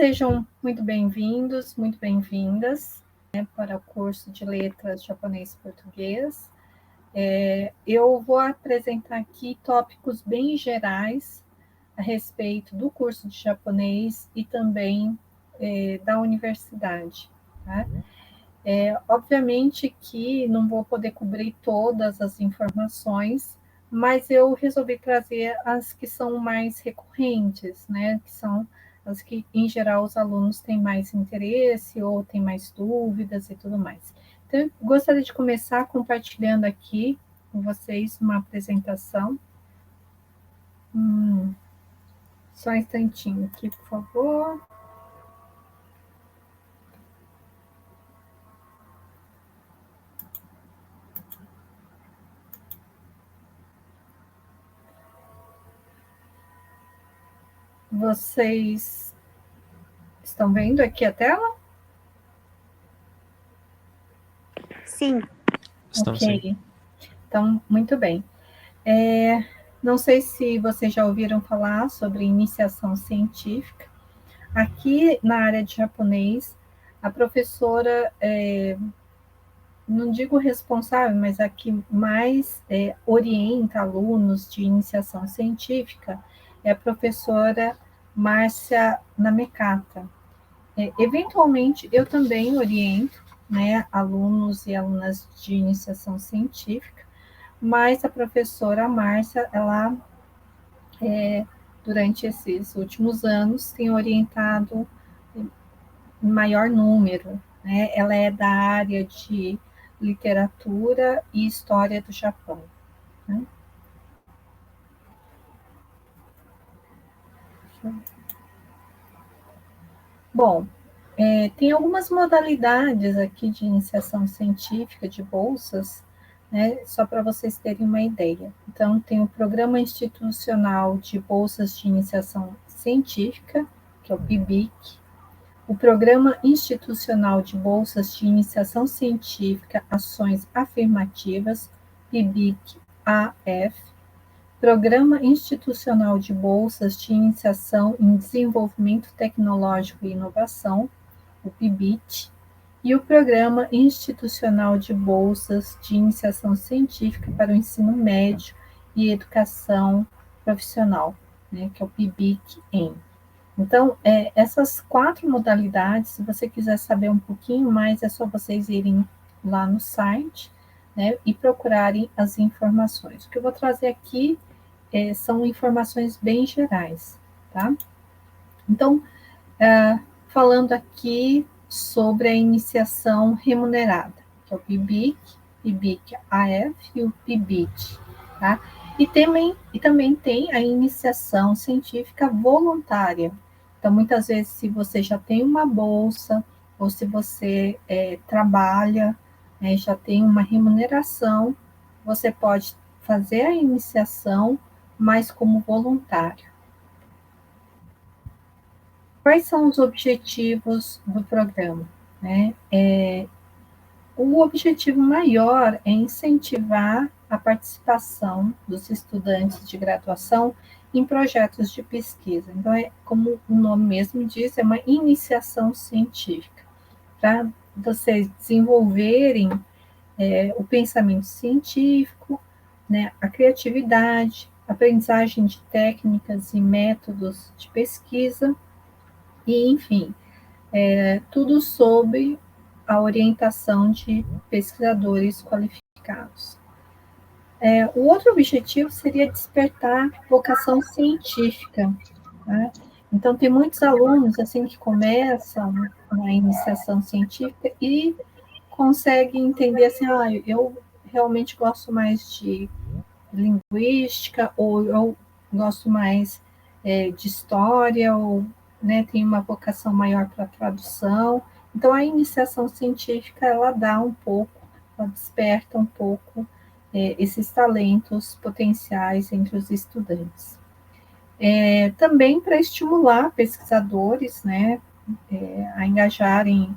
Sejam muito bem-vindos, muito bem-vindas, para o curso de Letras Japonês e Português. Eu vou apresentar aqui tópicos bem gerais a respeito do curso de japonês e também da universidade. Tá? Obviamente que não vou poder cobrir todas as informações, mas eu resolvi trazer as que são mais recorrentes, né? Que são as que, em geral, os alunos têm mais interesse ou têm mais dúvidas e tudo mais. Então, eu gostaria de começar compartilhando aqui com vocês uma apresentação. Só um instantinho aqui, por favor. Vocês estão vendo aqui a tela? Sim. Estamos Ok. sim. Então, muito bem. Não sei se vocês já ouviram falar sobre iniciação científica. Aqui na área de japonês, a professora, não digo responsável, mas a que mais orienta alunos de iniciação científica é a professora Márcia Namekata. Eventualmente, eu também oriento, né, alunos e alunas de iniciação científica, mas a professora Márcia, ela, durante esses últimos anos, tem orientado em maior número, né? Ela é da área de literatura e história do Japão, né? Bom, tem algumas modalidades aqui de iniciação científica, de bolsas, né, só para vocês terem uma ideia. Então, tem o Programa Institucional de Bolsas de Iniciação Científica, que é o PIBIC, o Programa Institucional de Bolsas de Iniciação Científica Ações Afirmativas, PIBIC-AF, Programa Institucional de Bolsas de Iniciação em Desenvolvimento Tecnológico e Inovação, o PIBIT, e o Programa Institucional de Bolsas de Iniciação Científica para o Ensino Médio e Educação Profissional, né, que é o PIBIC-EM. Então, essas 4 modalidades, se você quiser saber um pouquinho mais, é só vocês irem lá no site, né, e procurarem as informações. O que eu vou trazer aqui são informações bem gerais, tá? Então, falando aqui sobre a iniciação remunerada, que é o PIBIC, PIBIC-AF e o PIBIT, tá? E também tem a iniciação científica voluntária. Então, muitas vezes, se você já tem uma bolsa, ou se você trabalha, né, já tem uma remuneração, você pode fazer a iniciação, mas como voluntário. Quais são os objetivos do programa, né? O objetivo maior é incentivar a participação dos estudantes de graduação em projetos de pesquisa. Então, como o nome mesmo diz, é uma iniciação científica, para vocês desenvolverem o pensamento científico, né, a criatividade, aprendizagem de técnicas e métodos de pesquisa, e, enfim, tudo sob a orientação de pesquisadores qualificados. O outro objetivo seria despertar vocação científica, né? Então, tem muitos alunos assim que começam na iniciação científica e conseguem entender assim, eu realmente gosto mais de linguística, ou eu gosto mais de história, ou, né, tenho uma vocação maior para tradução. Então, a iniciação científica, ela dá um pouco, ela desperta um pouco esses talentos potenciais entre os estudantes. Também para estimular pesquisadores, né, a engajarem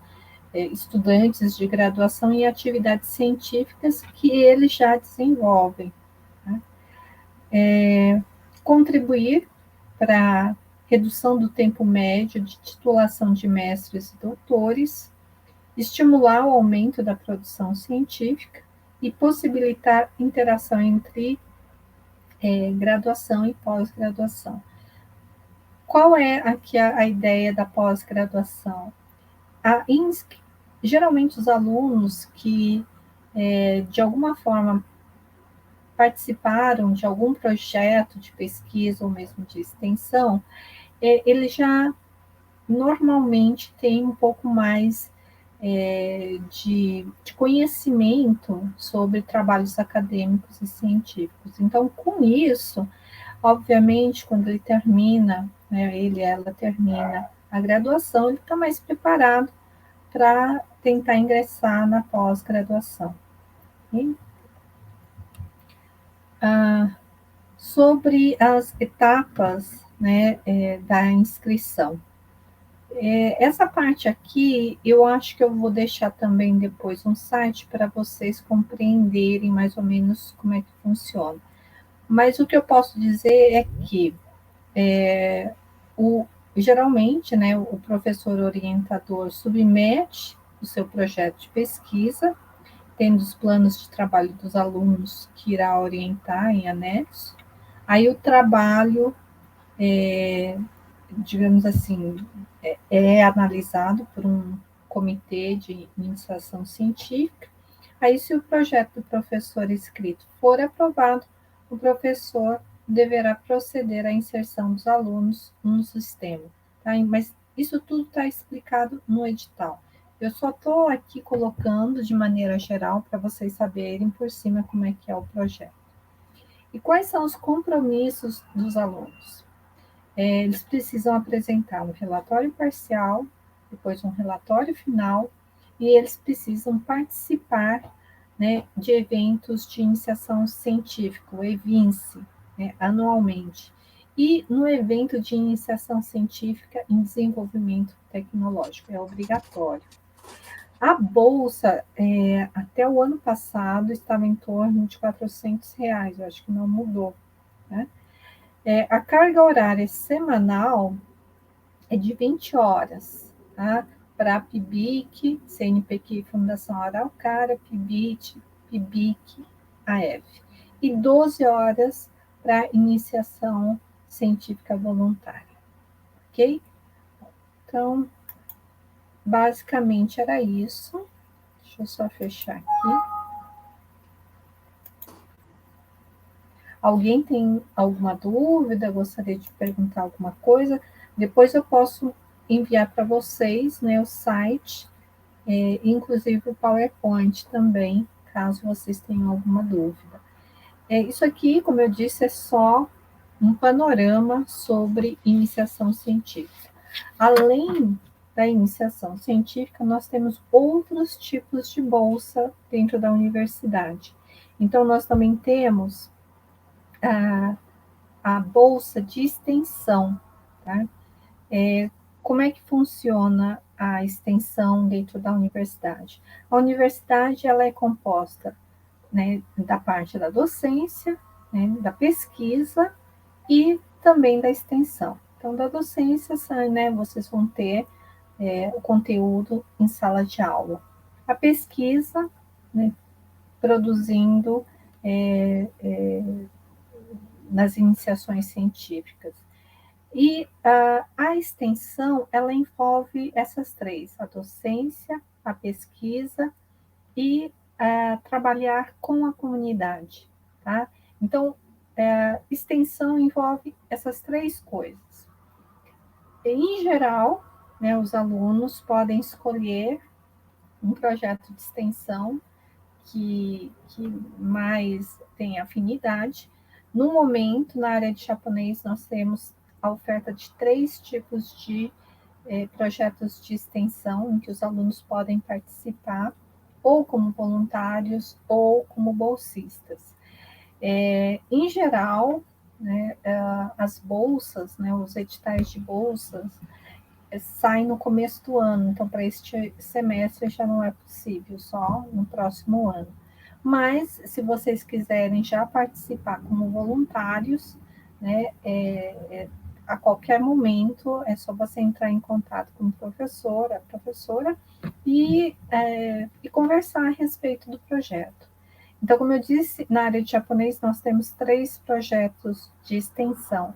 estudantes de graduação em atividades científicas que eles já desenvolvem. Né? Contribuir para redução do tempo médio de titulação de mestres e doutores, estimular o aumento da produção científica e possibilitar interação entre graduação e pós-graduação. Qual é aqui a ideia da pós-graduação? Geralmente os alunos que, de alguma forma, participaram de algum projeto de pesquisa ou mesmo de extensão, eles já normalmente têm um pouco mais de conhecimento sobre trabalhos acadêmicos e científicos. Então, com isso, obviamente, quando ele termina, ela termina a graduação, ele está mais preparado para tentar ingressar na pós-graduação. Sobre as etapas, né, da inscrição. Essa parte aqui, eu acho que eu vou deixar também depois um site para vocês compreenderem mais ou menos como é que funciona. Mas o que eu posso dizer é que, geralmente, né, o professor orientador submete o seu projeto de pesquisa, tendo os planos de trabalho dos alunos que irá orientar em anexo. Aí o trabalho, digamos assim, é analisado por um comitê de iniciação científica. Aí, se o projeto do professor escrito for aprovado, o professor deverá proceder à inserção dos alunos no sistema. Tá? Mas isso tudo está explicado no edital. Eu só estou aqui colocando de maneira geral para vocês saberem por cima como é que é o projeto. E quais são os compromissos dos alunos? Eles precisam apresentar um relatório parcial, depois um relatório final, e eles precisam participar, né, de eventos de iniciação científica, o EVINCE, né, anualmente, e no evento de iniciação científica em desenvolvimento tecnológico, é obrigatório. A bolsa, até o ano passado, estava em torno de R$ 400, eu acho que não mudou, né? A carga horária semanal é de 20 horas, tá? Para PIBIC, CNPq, Fundação Araucária, PIBIT, PIBIC, AF. E 12 horas para iniciação científica voluntária, ok? Então, basicamente era isso. Deixa eu só fechar aqui. Alguém tem alguma dúvida? Gostaria de perguntar alguma coisa? Depois eu posso enviar para vocês, né, o site, inclusive o PowerPoint também, caso vocês tenham alguma dúvida. Isso aqui, como eu disse, é só um panorama sobre iniciação científica. Além da iniciação científica, nós temos outros tipos de bolsa dentro da universidade. Então, nós também temos a bolsa de extensão, tá? Como é que funciona a extensão dentro da universidade? A universidade ela é composta, né, da parte da docência, né, da pesquisa e também da extensão. Então, da docência, né, vocês vão ter o conteúdo em sala de aula. A pesquisa, né, produzindo nas iniciações científicas. E a extensão, ela envolve essas três, a docência, a pesquisa e trabalhar com a comunidade, tá? Então, extensão envolve essas três coisas. Em geral, né, os alunos podem escolher um projeto de extensão que mais tem afinidade. No momento, na área de japonês, nós temos a oferta de 3 tipos de projetos de extensão, em que os alunos podem participar, ou como voluntários, ou como bolsistas. Em geral, né, as bolsas, né, os editais de bolsas, saem no começo do ano, então para este semestre já não é possível, só no próximo ano. Mas, se vocês quiserem já participar como voluntários, né, a qualquer momento é só você entrar em contato com o professor, a professora, e conversar a respeito do projeto. Então, como eu disse, na área de japonês nós temos 3 projetos de extensão.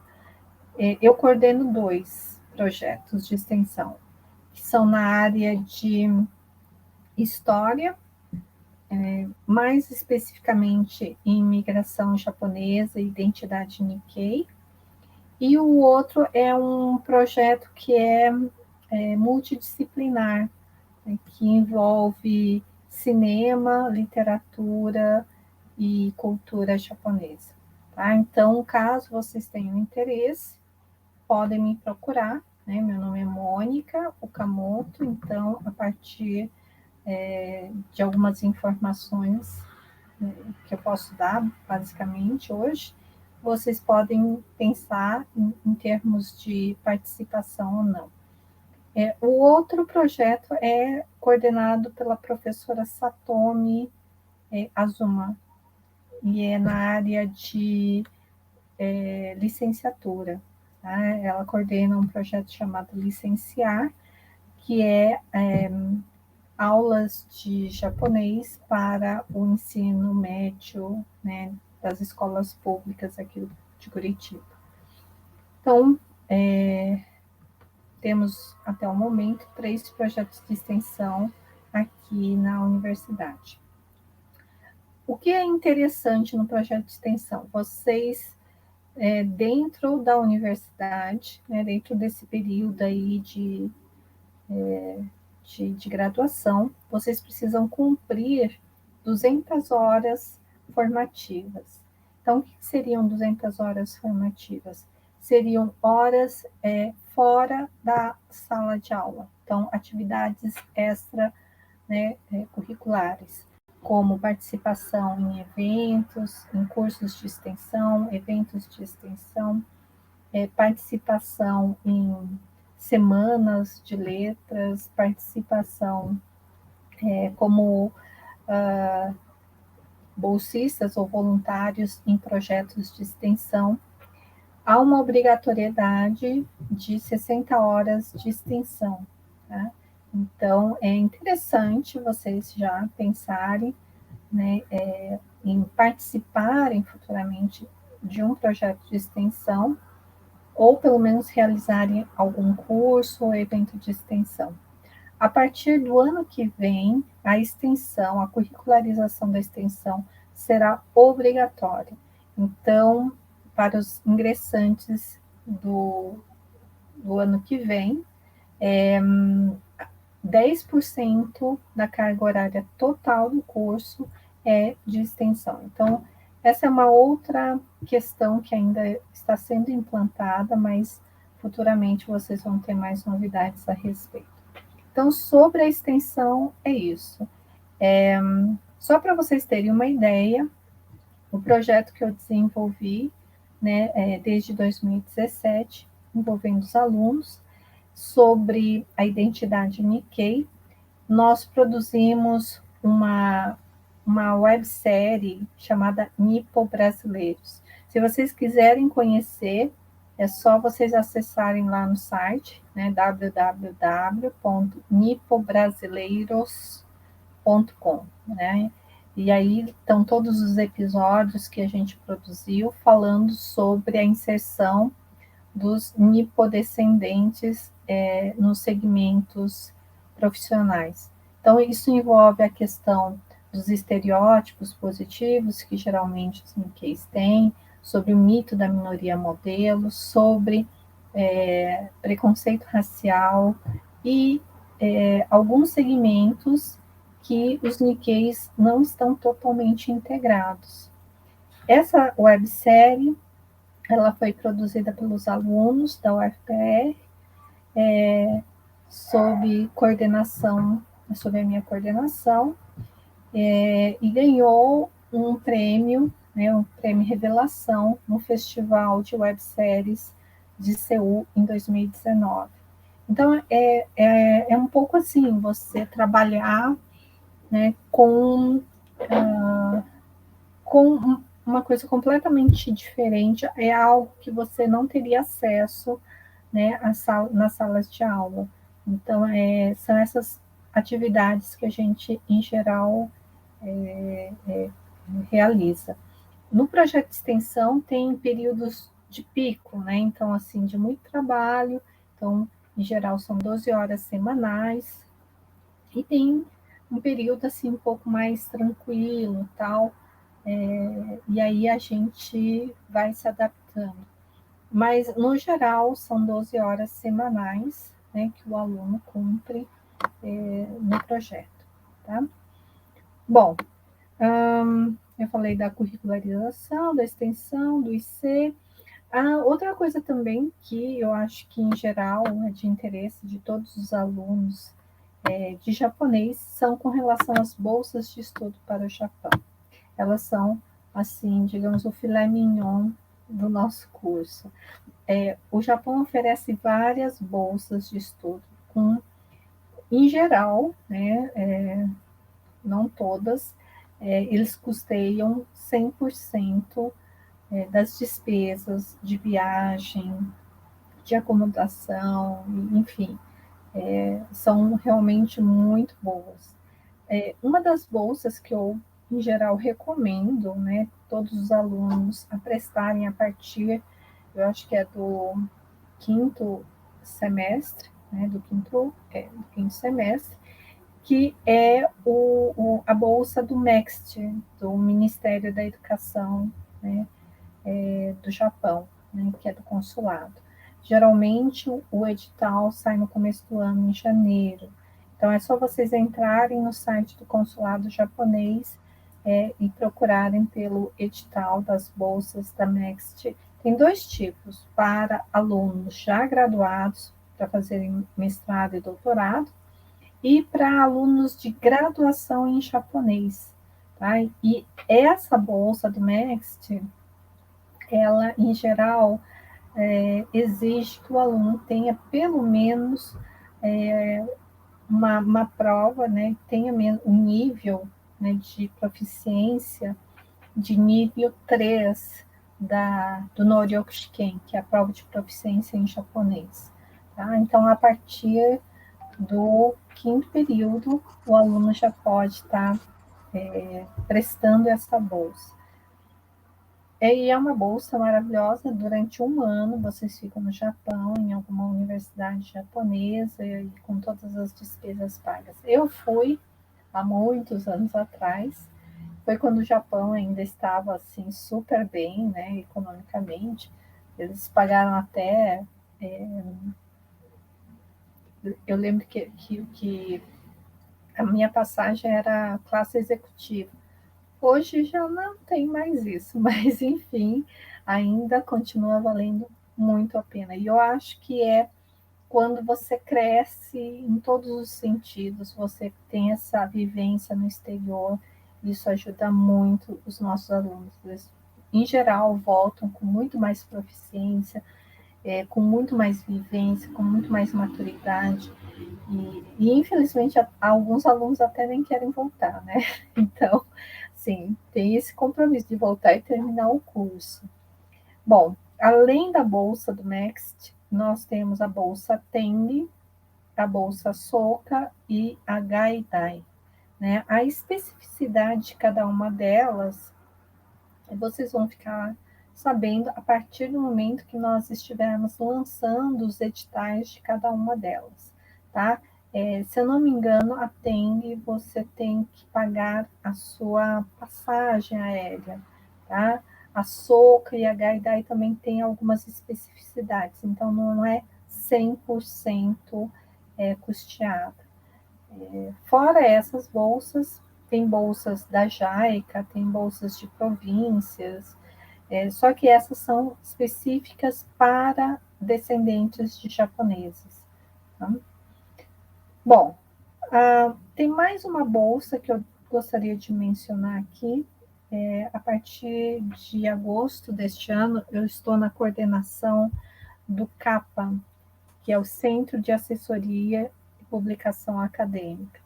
Eu coordeno 2 projetos de extensão, que são na área de história, mais especificamente em imigração japonesa e identidade Nikkei, e o outro é um projeto que é multidisciplinar, né, que envolve cinema, literatura e cultura japonesa. Tá? Então, caso vocês tenham interesse, podem me procurar, né? Meu nome é Mônica Okamoto, então, a partir de algumas informações que eu posso dar, basicamente, hoje, vocês podem pensar em termos de participação ou não. O outro projeto é coordenado pela professora Satomi Azuma, e é na área de licenciatura. Tá? Ela coordena um projeto chamado Licenciar, que é aulas de japonês para o ensino médio, né, das escolas públicas aqui de Curitiba. Então, temos até o momento 3 projetos de extensão aqui na universidade. O que é interessante no projeto de extensão? Vocês, dentro da universidade, né, dentro desse período aí de graduação, vocês precisam cumprir 200 horas formativas. Então, o que seriam 200 horas formativas? Seriam horas fora da sala de aula. Então, atividades extra, né, curriculares, como participação em eventos, em cursos de extensão, eventos de extensão, participação em semanas de letras, participação como bolsistas ou voluntários em projetos de extensão. Há uma obrigatoriedade de 60 horas de extensão. Tá? Então, é interessante vocês já pensarem, né, em participarem futuramente de um projeto de extensão, ou pelo menos realizarem algum curso ou evento de extensão. A partir do ano que vem, a extensão, a curricularização da extensão será obrigatória. Então, para os ingressantes do ano que vem, 10% da carga horária total do curso é de extensão. Então, essa é uma outra questão que ainda está sendo implantada, mas futuramente vocês vão ter mais novidades a respeito. Então, sobre a extensão, é isso. Só para vocês terem uma ideia, o projeto que eu desenvolvi, né, desde 2017, envolvendo os alunos, sobre a identidade Nikkei, nós produzimos uma websérie chamada Nipo Brasileiros. Se vocês quiserem conhecer, é só vocês acessarem lá no site, né, www.nipobrasileiros.com, né? E aí estão todos os episódios que a gente produziu falando sobre a inserção dos nipodescendentes nos segmentos profissionais. Então, isso envolve a questão dos estereótipos positivos que geralmente os Nikkeis têm, sobre o mito da minoria modelo, sobre preconceito racial e alguns segmentos que os Nikkeis não estão totalmente integrados. Essa websérie ela foi produzida pelos alunos da UFPR, sob a minha coordenação, e ganhou um prêmio, né, um prêmio Revelação, no Festival de Webséries de Seul, em 2019. Então, é um pouco assim, você trabalhar, né, com uma coisa completamente diferente, é algo que você não teria acesso, né, nas salas de aula. Então, são essas atividades que a gente, em geral, realiza. No projeto de extensão, tem períodos de pico, né? Então, assim, de muito trabalho. Então, em geral, são 12 horas semanais. E tem um período, assim, um pouco mais tranquilo, tal. E aí a gente vai se adaptando. Mas, no geral, são 12 horas semanais, né, que o aluno cumpre no projeto, tá? Bom, eu falei da curricularização, da extensão, do IC. Outra coisa também que eu acho que, em geral, é de interesse de todos os alunos de japonês são com relação às bolsas de estudo para o Japão. Elas são, assim, digamos, o filé mignon do nosso curso. O Japão oferece várias bolsas de estudo, em geral, né, não todas, eles custeiam 100% das despesas de viagem, de acomodação, enfim, são realmente muito boas. Uma das bolsas que eu, em geral, recomendo, né, todos os alunos a prestarem a partir, eu acho que é do quinto semestre, né, do quinto semestre, que é a bolsa do MEXT, do Ministério da Educação, né, do Japão, né, que é do consulado. Geralmente o edital sai no começo do ano, em janeiro. Então é só vocês entrarem no site do consulado japonês e procurarem pelo edital das bolsas da MEXT. Tem dois tipos: para alunos já graduados, para fazerem mestrado e doutorado, e para alunos de graduação em japonês. Tá? E essa bolsa do MEXT, ela, em geral, exige que o aluno tenha pelo menos uma prova, né, tenha um nível, né, de proficiência de nível 3 do Noryokushiken, que é a prova de proficiência em japonês. Tá? Então, a partir do quinto período, o aluno já pode estar prestando essa bolsa. E é uma bolsa maravilhosa, durante um ano vocês ficam no Japão, em alguma universidade japonesa, e com todas as despesas pagas. Eu fui há muitos anos atrás, foi quando o Japão ainda estava assim super bem, né, economicamente. Eles pagaram até, eu lembro que a minha passagem era classe executiva. Hoje já não tem mais isso, mas enfim, ainda continua valendo muito a pena. E eu acho que quando você cresce em todos os sentidos, você tem essa vivência no exterior, isso ajuda muito os nossos alunos. Eles, em geral, voltam com muito mais proficiência, com muito mais vivência, com muito mais maturidade. Infelizmente, alguns alunos até nem querem voltar, né? Então, sim, tem esse compromisso de voltar e terminar o curso. Bom, além da bolsa do Next, nós temos a bolsa Teng, a bolsa Soka e a Gaidai, né? A especificidade de cada uma delas, vocês vão ficar sabendo a partir do momento que nós estivermos lançando os editais de cada uma delas, tá? Se eu não me engano, a Teng, você tem que pagar a sua passagem aérea, tá? A Soca e a Gaidai também tem algumas especificidades, então não é 100% custeada. Fora essas bolsas, tem bolsas da JAICA, tem bolsas de províncias, só que essas são específicas para descendentes de japoneses. Tá? Bom, tem mais uma bolsa que eu gostaria de mencionar aqui. A partir de agosto deste ano, eu estou na coordenação do CAPA, que é o Centro de Assessoria e Publicação Acadêmica.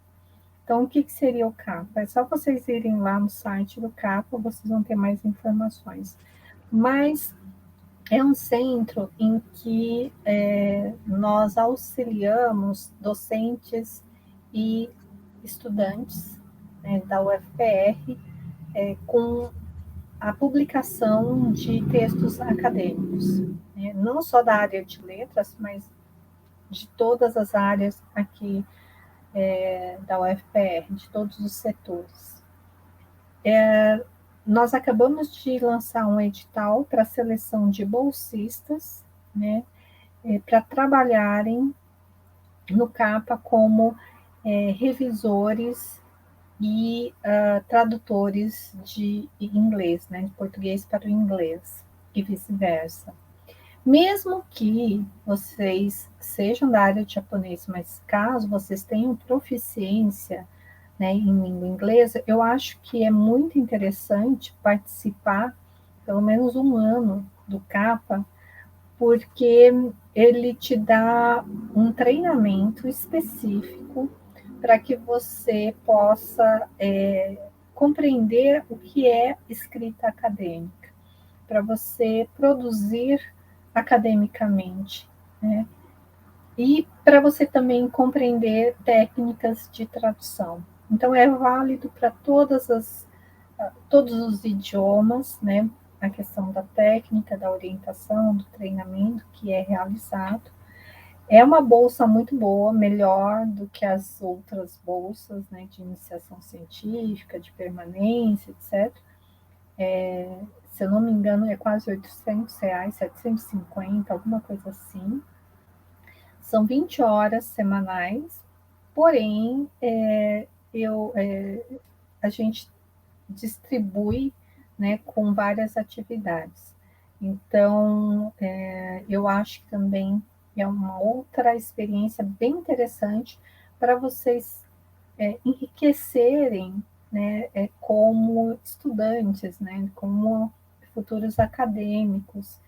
Então, o que seria o CAPA? É só vocês irem lá no site do CAPA, vocês vão ter mais informações. Mas é um centro em que nós auxiliamos docentes e estudantes, né, da UFPR com a publicação de textos acadêmicos, né, não só da área de letras, mas de todas as áreas aqui da UFPR, de todos os setores. Nós acabamos de lançar um edital para seleção de bolsistas, né, para trabalharem no CAPA como revisores e tradutores de inglês, né, de português para o inglês e vice-versa. Mesmo que vocês sejam da área de japonês, mas caso vocês tenham proficiência, né, em língua inglesa, eu acho que é muito interessante participar pelo menos um ano do CAPA, porque ele te dá um treinamento específico para que você possa compreender o que é escrita acadêmica, para você produzir academicamente, né? E para você também compreender técnicas de tradução. Então, é válido para todos os idiomas, né? A questão da técnica, da orientação, do treinamento que é realizado. É uma bolsa muito boa, melhor do que as outras bolsas, né, de iniciação científica, de permanência, etc. Se eu não me engano, é quase R$ 800, 750, alguma coisa assim. São 20 horas semanais, porém, a gente distribui, né, com várias atividades. Então, eu acho que também é uma outra experiência bem interessante para vocês enriquecerem, né, como estudantes, né, como futuros acadêmicos,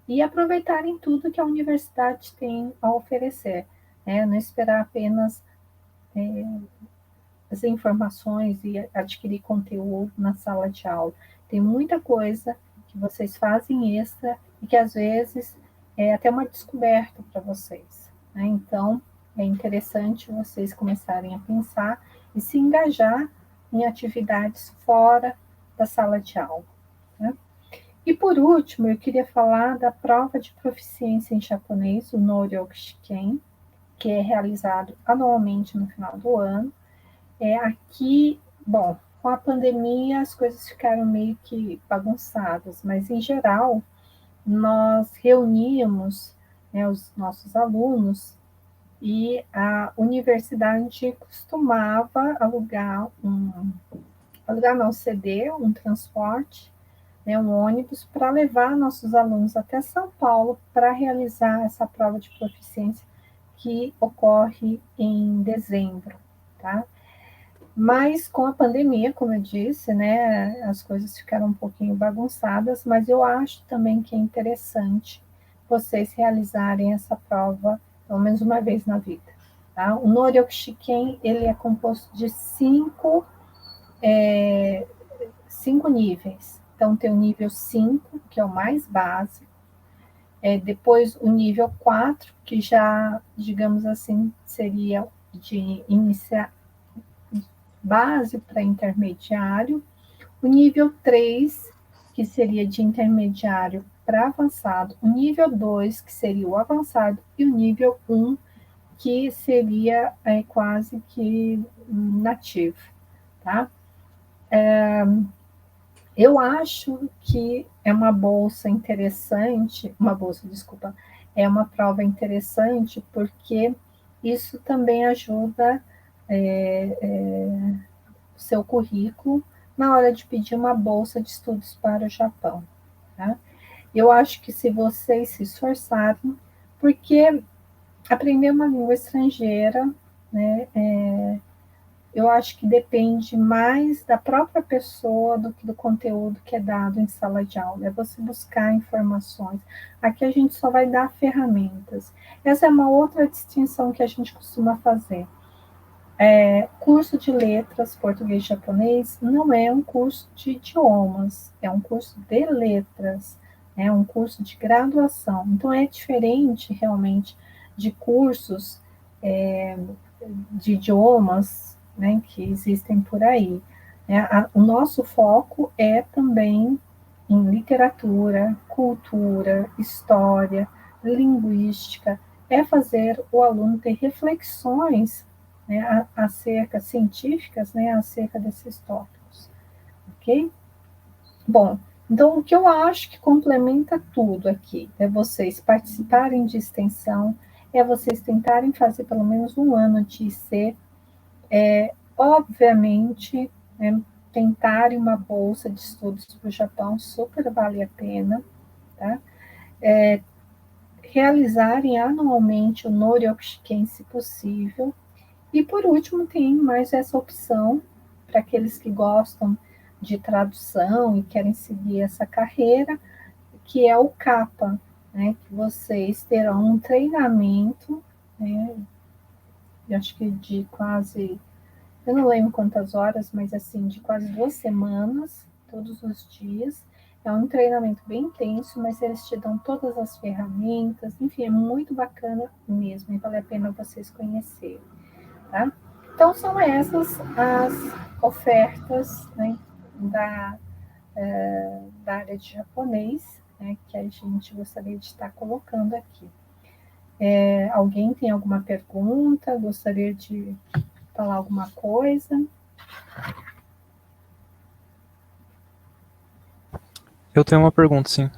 e aproveitarem tudo que a universidade tem a oferecer, né, não esperar apenas as informações e adquirir conteúdo na sala de aula. Tem muita coisa que vocês fazem extra e que às vezes é até uma descoberta para vocês, né? Então, é interessante vocês começarem a pensar e se engajar em atividades fora da sala de aula, né? E por último, eu queria falar da prova de proficiência em japonês, o Noryoku Shiken, que é realizado anualmente no final do ano. Aqui, bom, com a pandemia as coisas ficaram meio que bagunçadas, mas em geral nós reuníamos, né, os nossos alunos e a universidade costumava alugar não, ceder um transporte, né, um ônibus para levar nossos alunos até São Paulo para realizar essa prova de proficiência que ocorre em dezembro, tá? Mas com a pandemia, como eu disse, né, as coisas ficaram um pouquinho bagunçadas, mas eu acho também que é interessante vocês realizarem essa prova pelo menos uma vez na vida. Tá? O Noryoku Shiken, ele é composto de cinco níveis. Então, tem o nível 5, que é o mais básico, depois o nível 4, que já, digamos assim, seria de iniciar base para intermediário, o nível 3, que seria de intermediário para avançado, o nível 2, que seria o avançado, e o nível 1, que seria quase que nativo, tá? Eu acho que é uma bolsa interessante, desculpa, é uma prova interessante, porque isso também ajuda o seu currículo na hora de pedir uma bolsa de estudos para o Japão. Tá? Eu acho que se vocês se esforçarem, porque aprender uma língua estrangeira, né, eu acho que depende mais da própria pessoa do que do conteúdo que é dado em sala de aula. É você buscar informações. Aqui a gente só vai dar ferramentas. Essa é uma outra distinção que a gente costuma fazer. Curso de letras, português e japonês, não é um curso de idiomas, é um curso de letras, é um curso de graduação. Então, é diferente, realmente, de cursos de idiomas, né, que existem por aí. O nosso foco é também em literatura, cultura, história, linguística, é fazer o aluno ter reflexões, né, acerca científicas, né, acerca desses tópicos, ok? Bom, então o que eu acho que complementa tudo aqui é vocês participarem de extensão, é vocês tentarem fazer pelo menos um ano de IC, obviamente, né, tentarem uma bolsa de estudos para o Japão, super vale a pena, tá? Realizarem anualmente o Noryokushiken, se possível. E, por último, tem mais essa opção para aqueles que gostam de tradução e querem seguir essa carreira, que é o CAPA, né, que vocês terão um treinamento, né, eu acho que de quase, eu não lembro quantas horas, mas assim, de quase 2 semanas, todos os dias. É um treinamento bem intenso, mas eles te dão todas as ferramentas, enfim, é muito bacana mesmo, e vale a pena vocês conhecerem, tá? Então, são essas as ofertas, né, da, da área de japonês, né, que a gente gostaria de estar colocando aqui. Alguém tem alguma pergunta? Gostaria de falar alguma coisa? Eu tenho uma pergunta, sim.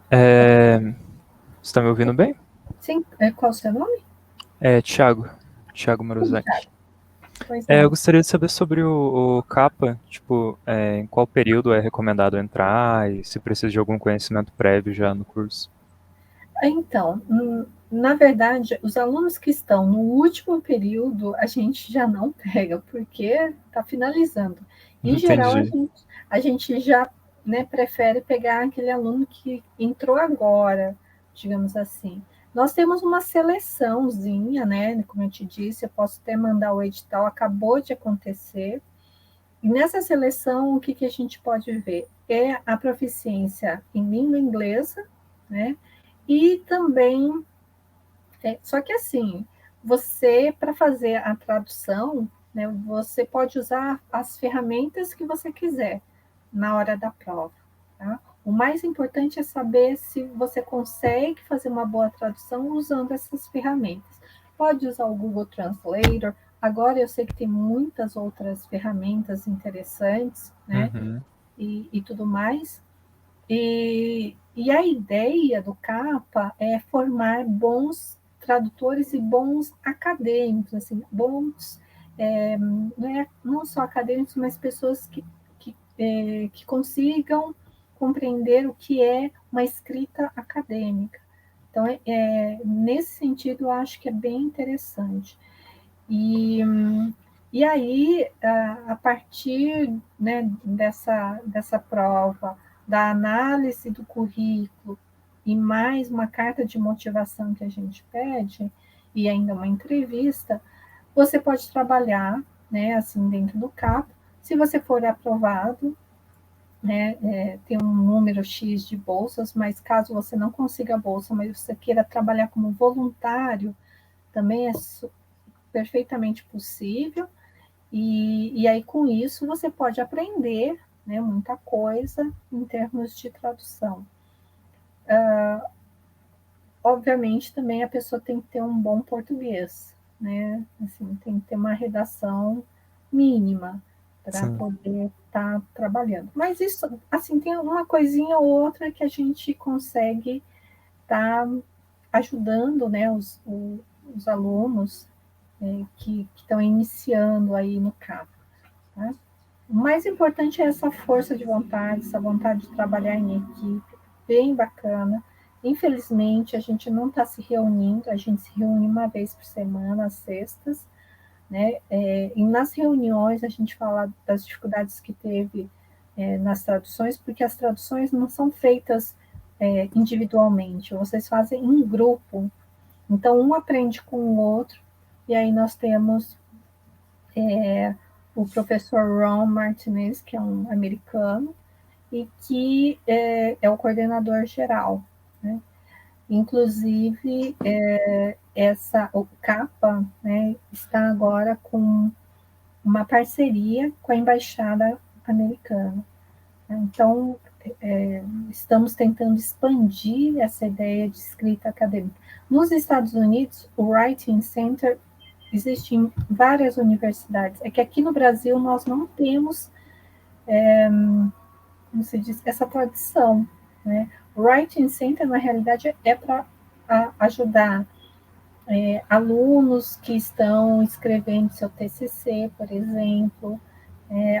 Você está me ouvindo bem? Sim, qual o seu nome? Thiago Maruzaki. Eu gostaria de saber sobre o CAPA, tipo, em qual período é recomendado entrar e se precisa de algum conhecimento prévio já no curso. Então, na verdade, os alunos que estão no último período, a gente já não pega, porque está finalizando. Em geral, a gente já, né, prefere pegar aquele aluno que entrou agora, digamos assim. Nós temos uma seleçãozinha, né? Como eu te disse, eu posso até mandar o edital, acabou de acontecer. E nessa seleção, o que, que a gente pode ver? É a proficiência em língua inglesa, né? E também, só que assim, você, para fazer a tradução, né, você pode usar as ferramentas que você quiser na hora da prova. Tá? O mais importante é saber se você consegue fazer uma boa tradução usando essas ferramentas. Pode usar o Google Translator. Agora eu sei que tem muitas outras ferramentas interessantes, né? Uhum. E tudo mais. E a ideia do CAPA é formar bons tradutores e bons acadêmicos, assim, bons, não só acadêmicos, mas pessoas que consigam compreender o que é uma escrita acadêmica. Então, nesse sentido, eu acho que é bem interessante. E aí, a partir, né, dessa prova, da análise do currículo e mais uma carta de motivação que a gente pede, e ainda uma entrevista, você pode trabalhar, né, assim, dentro do CAP. Se você for aprovado, né, tem um número X de bolsas, mas caso você não consiga a bolsa, mas você queira trabalhar como voluntário, também é perfeitamente possível. E aí, com isso, você pode aprender, né, muita coisa em termos de tradução. Obviamente, também a pessoa tem que ter um bom português, né? Assim, tem que ter uma redação mínima para poder estar trabalhando. Mas isso, assim, tem uma coisinha ou outra que a gente consegue estar ajudando, né, os alunos que estão iniciando aí no CAP. Tá? O mais importante é essa força de vontade, essa vontade de trabalhar em equipe, bem bacana. Infelizmente, a gente não está se reunindo, a gente se reúne uma vez por semana, às sextas, né? E nas reuniões a gente fala das dificuldades que teve nas traduções, porque as traduções não são feitas individualmente, vocês fazem em grupo. Então, um aprende com o outro, E aí nós temos o professor Ron Martinez, que é um americano, e que é o coordenador geral, né? Inclusive, o CAPA, né, está agora com uma parceria com a Embaixada Americana. Então, estamos tentando expandir essa ideia de escrita acadêmica. Nos Estados Unidos, o Writing Center existe em várias universidades. É que aqui no Brasil nós não temos, como se diz, essa tradição, né? O Writing Center, na realidade, é para ajudar alunos que estão escrevendo seu TCC, por exemplo,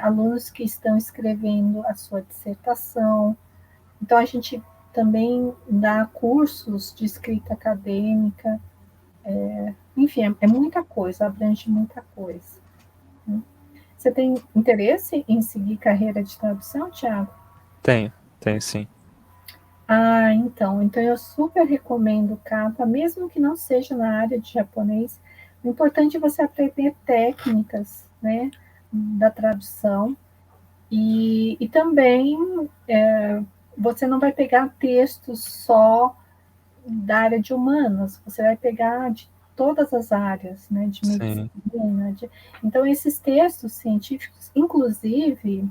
alunos que estão escrevendo a sua dissertação. Então, a gente também dá cursos de escrita acadêmica, enfim, é muita coisa, abrange muita coisa. Né? Você tem interesse em seguir carreira de tradução, Thiago? Tenho sim. Então eu super recomendo o CAPA, mesmo que não seja na área de japonês. O importante é você aprender técnicas, né, da tradução e também você não vai pegar textos só da área de humanas, você vai pegar de todas as áreas, né, de medicina. Então, esses textos científicos, inclusive,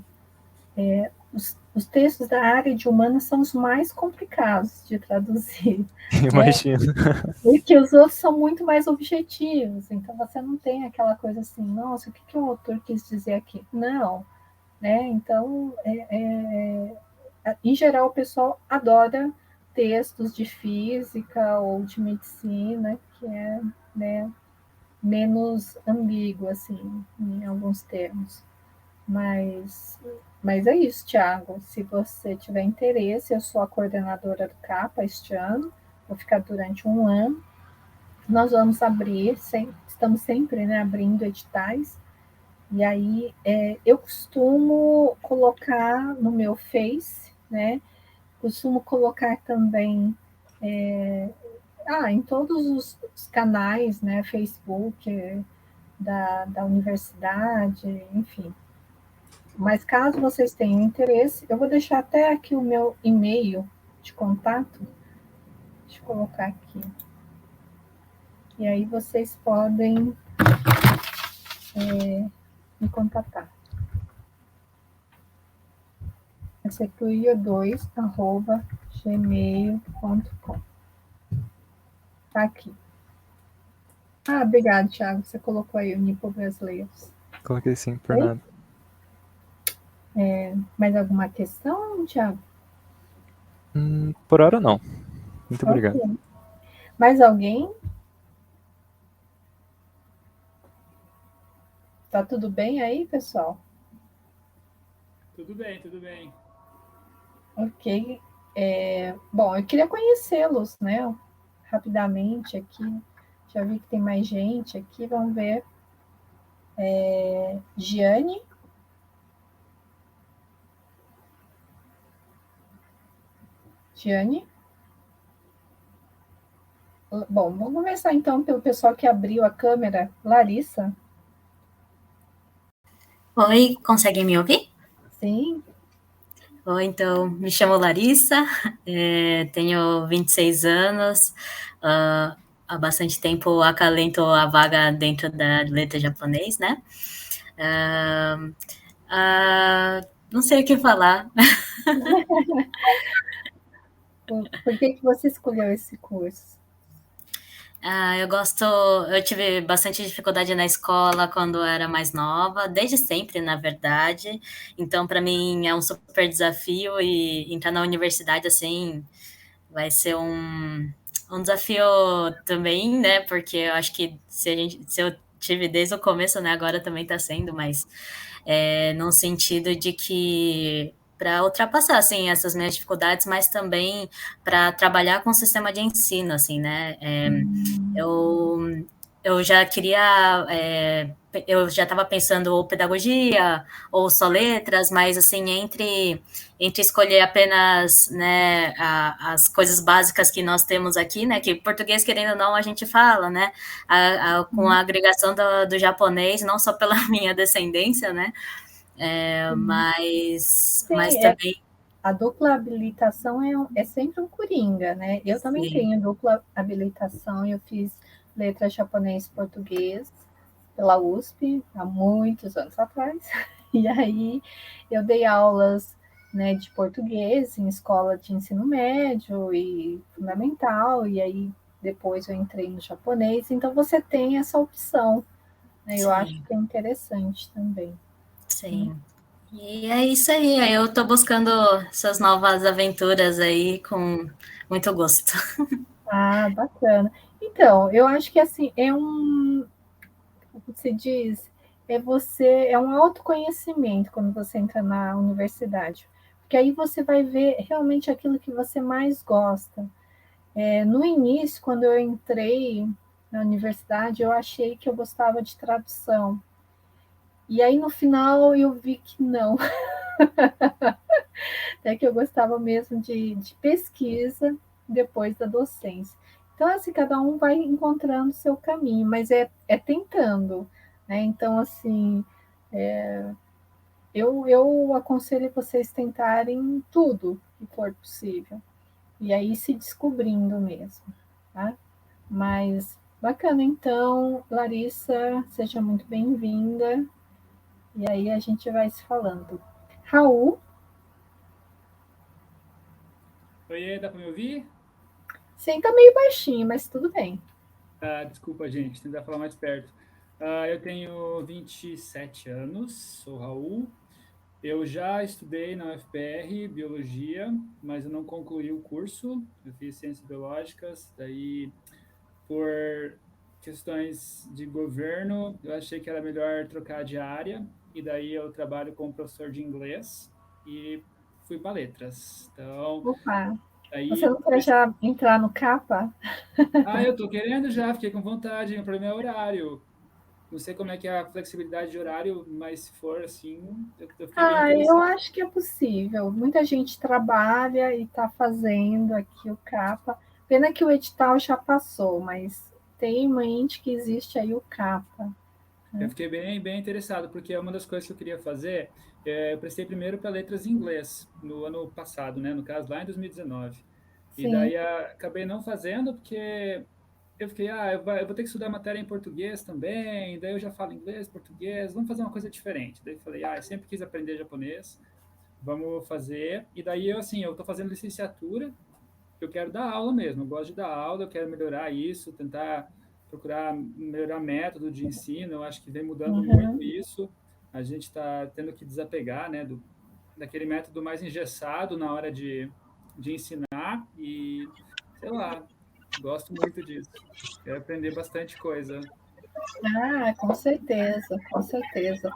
os textos da área de humanas são os mais complicados de traduzir. Imagino. Né? Porque os outros são muito mais objetivos, então você não tem aquela coisa assim, nossa, o que o autor quis dizer aqui? Não, né? Então, em geral, o pessoal adora textos de física ou de medicina, que é, né, menos ambíguo, assim, em alguns termos. Mas é isso, Thiago. Se você tiver interesse, eu sou a coordenadora do CAPA este ano, vou ficar durante um ano. Nós vamos abrir, estamos sempre, né, abrindo editais. E aí eu costumo colocar no meu Face, né? Costumo colocar também em todos os canais, né? Facebook da universidade, enfim. Mas caso vocês tenham interesse, eu vou deixar até aqui o meu e-mail de contato. Deixa eu colocar aqui. E aí vocês podem me contatar. É setuio2@gmail.com. Tá aqui. Obrigado, Thiago. Você colocou aí o Nipo Brasileiros. Coloquei sim, por nada. Mais alguma questão, Thiago? Por hora não. Muito obrigado. Mais alguém? Tá tudo bem aí, pessoal? Tudo bem. Ok. Bom, eu queria conhecê-los, né? Rapidamente aqui. Já vi que tem mais gente aqui. Vamos ver. Giane? Bom, vamos começar então pelo pessoal que abriu a câmera. Larissa? Oi, conseguem me ouvir? Sim. Oi, então, me chamo Larissa, tenho 26 anos, há bastante tempo acalento a vaga dentro da letra japonês, né? Não sei o que falar. Por que você escolheu esse curso? Eu tive bastante dificuldade na escola quando era mais nova, desde sempre, na verdade. Então, para mim, é um super desafio e entrar na universidade, assim, vai ser um desafio também, né? Porque eu acho que se eu tive desde o começo, né? Agora também está sendo, mas no sentido de que para ultrapassar assim essas minhas dificuldades, mas também para trabalhar com o sistema de ensino, assim, né? Eu eu já queria, eu já estava pensando ou pedagogia ou só letras, mas assim, entre escolher apenas, né, as coisas básicas que nós temos aqui, né, que português, querendo ou não, a gente fala, né, com a agregação do japonês, não só pela minha descendência, né, mas também... A dupla habilitação é sempre um coringa, né? Eu também tenho dupla habilitação, eu fiz letras japonês e português pela USP, há muitos anos atrás, e aí eu dei aulas, né, de português em escola de ensino médio e fundamental, e aí depois eu entrei no japonês, então você tem essa opção, né? Eu acho que é interessante também. Sim. E é isso aí, eu estou buscando essas novas aventuras aí com muito gosto. Ah, bacana. Então, eu acho que assim, como se diz, é um autoconhecimento quando você entra na universidade. Porque aí você vai ver realmente aquilo que você mais gosta. No início, quando eu entrei na universidade, eu achei que eu gostava de tradução. E aí, no final, eu vi que não. Até que eu gostava mesmo de pesquisa depois da docência. Então, assim, cada um vai encontrando o seu caminho, mas é tentando, né? Então, assim, eu aconselho vocês tentarem tudo que for possível, e aí se descobrindo mesmo, tá? Mas bacana, então, Larissa, seja muito bem-vinda, e aí a gente vai se falando. Raul? Oiê, dá para me ouvir? Sim, tá meio baixinho, mas tudo bem. Desculpa, gente, tentar falar mais perto. Eu tenho 27 anos, sou Raul. Eu já estudei na UFPR Biologia, mas eu não concluí o curso. Eu fiz Ciências Biológicas, daí por questões de governo, eu achei que era melhor trocar de área, e daí eu trabalho como professor de inglês e fui para letras. Então, Opa, você aí não quer já entrar no capa? eu tô querendo já, fiquei com vontade, o problema é horário. Não sei como é que é a flexibilidade de horário, mas se for assim, eu fiquei bem Eu interessado. acho que é possível. Muita gente trabalha e está fazendo aqui o capa. Pena que o edital já passou, mas tem em mente que existe aí o capa. Eu Né? fiquei bem interessado, porque é uma das coisas que eu queria fazer. Eu prestei primeiro para letras em inglês, no ano passado, né? No caso, lá em 2019. E Sim. daí acabei não fazendo, porque eu fiquei, eu vou ter que estudar matéria em português também, daí eu já falo inglês, português, vamos fazer uma coisa diferente. Daí eu falei, eu sempre quis aprender japonês, vamos fazer. E daí eu, assim, eu estou fazendo licenciatura, eu quero dar aula mesmo, eu gosto de dar aula, eu quero melhorar isso, tentar procurar melhorar método de ensino, eu acho que vem mudando muito Uhum. isso, a gente está tendo que desapegar, né, daquele método mais engessado na hora de ensinar e, sei lá, gosto muito disso, quero aprender bastante coisa. Com certeza, com certeza.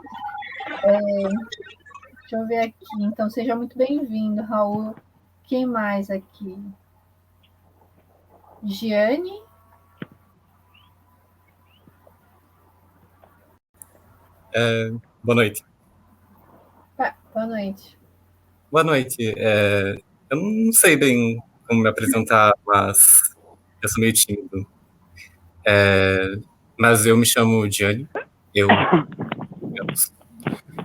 Deixa eu ver aqui. Então, seja muito bem-vindo, Raul. Quem mais aqui? Giane? Boa noite. Boa noite. Boa noite. Eu não sei bem como me apresentar, mas eu sou meio tímido. Mas eu me chamo Gianni,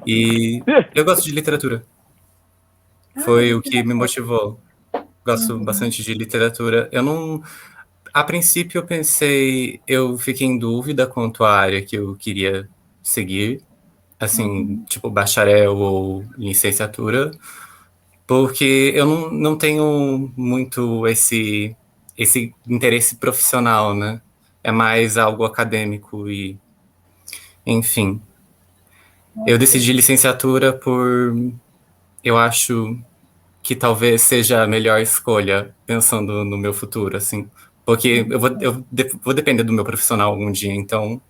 e eu gosto de literatura. Foi o Que que me bacana. motivou. Gosto Uhum. bastante de literatura. Eu não. A princípio, eu fiquei em dúvida quanto à área que eu queria seguir, assim, Uhum. tipo bacharel ou licenciatura. Porque eu não tenho muito esse interesse profissional, né? É mais algo acadêmico e, enfim. Eu Ok. decidi licenciatura eu acho que talvez seja a melhor escolha pensando no meu futuro, assim. Porque vou depender do meu profissional algum dia, então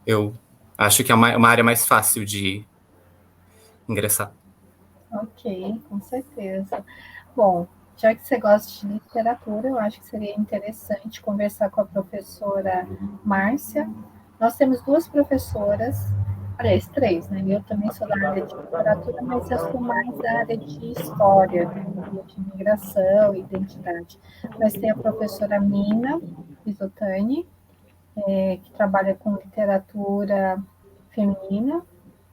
eu acho que é uma área mais fácil de ingressar. Ok, com certeza. Bom, já que você gosta de literatura, eu acho que seria interessante conversar com a professora Márcia. Nós temos 2 professoras, aliás, 3, né? Eu também sou da área de literatura, mas eu sou mais da área de história, de imigração, identidade. Mas tem a professora Mina Pisotani, que trabalha com literatura feminina,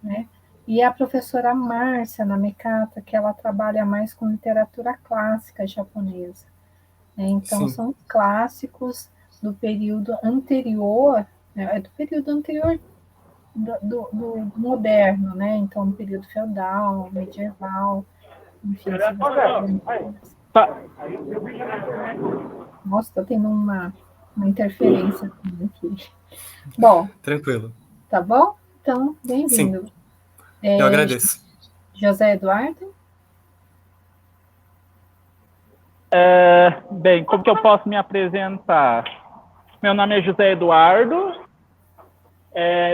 né? E a professora Márcia Namekata, que ela trabalha mais com literatura clássica japonesa, né? Então, Sim. são clássicos do período anterior, né? Do período anterior do moderno, né? Então, do período feudal, medieval, enfim. Se você... Nossa, estou tendo uma interferência aqui. Bom. Tranquilo. Tá bom? Então, bem-vindo. Sim, eu agradeço. José Eduardo? Bem, como que eu posso me apresentar? Meu nome é José Eduardo.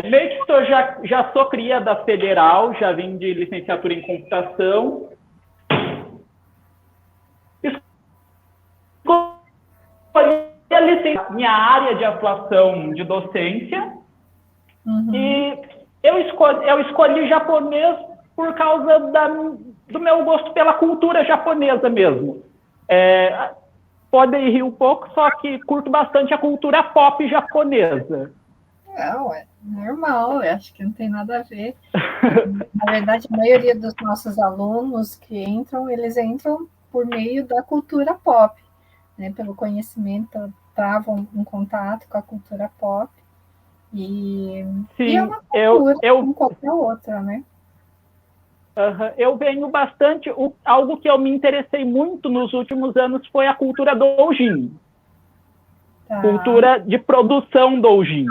Meio que já sou cria da Federal, já vim de licenciatura em computação. Escolhi minha área de atuação de docência. Uhum. E eu escolhi japonês por causa do meu gosto pela cultura japonesa mesmo. Podem rir um pouco, só que curto bastante a cultura pop japonesa. Não, é normal, eu acho que não tem nada a ver. Na verdade, a maioria dos nossos alunos que entram, eles entram por meio da cultura pop, né? Pelo conhecimento, travam um contato com a cultura pop. E é uma cultura como qualquer outra, né? Eu venho bastante... Algo que eu me interessei muito nos últimos anos foi a cultura doujin. Tá. Cultura de produção doujin.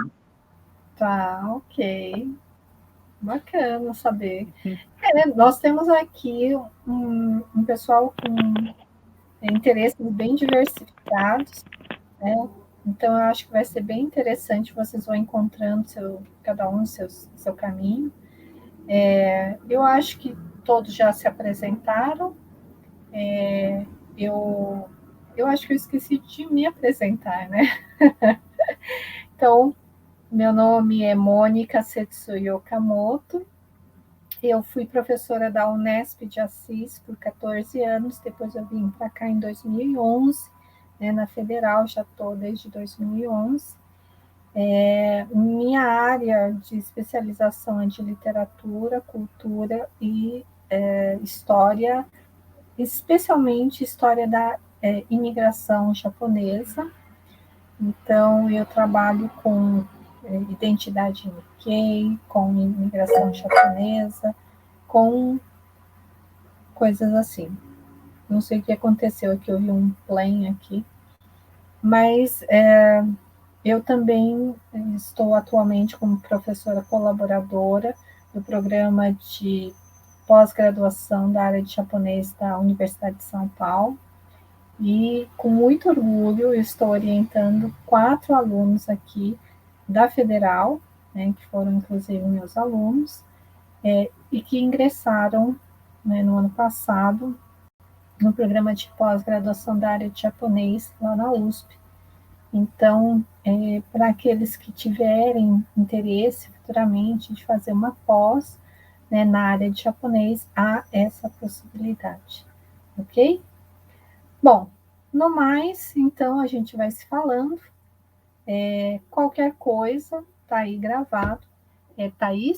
Tá, ok. Bacana saber. Nós temos aqui um pessoal com interesses bem diversificados, né? Então, eu acho que vai ser bem interessante, vocês vão encontrando cada um seu caminho. Eu acho que todos já se apresentaram. Eu acho que eu esqueci de me apresentar, né? Então, meu nome é Mônica Setsuyo Okamoto. Eu fui professora da Unesp de Assis por 14 anos, depois eu vim para cá em 2011, né, na Federal, já estou desde 2011. Minha área de especialização é de literatura, cultura e história, especialmente história da imigração japonesa. Então, eu trabalho com identidade Nikkei, com imigração japonesa, com coisas assim. Não sei o que aconteceu aqui, eu vi um plane aqui. Mas eu também estou atualmente como professora colaboradora do programa de pós-graduação da área de japonês da Universidade de São Paulo. E, com muito orgulho, eu estou orientando 4 alunos aqui da Federal, né, que foram, inclusive, meus alunos, e que ingressaram, né, no ano passado no programa de pós-graduação da área de japonês lá na USP. Então, para aqueles que tiverem interesse futuramente de fazer uma pós, né, na área de japonês, há essa possibilidade, ok? Bom, no mais, então, a gente vai se falando. Qualquer coisa, tá aí gravado. Thaís?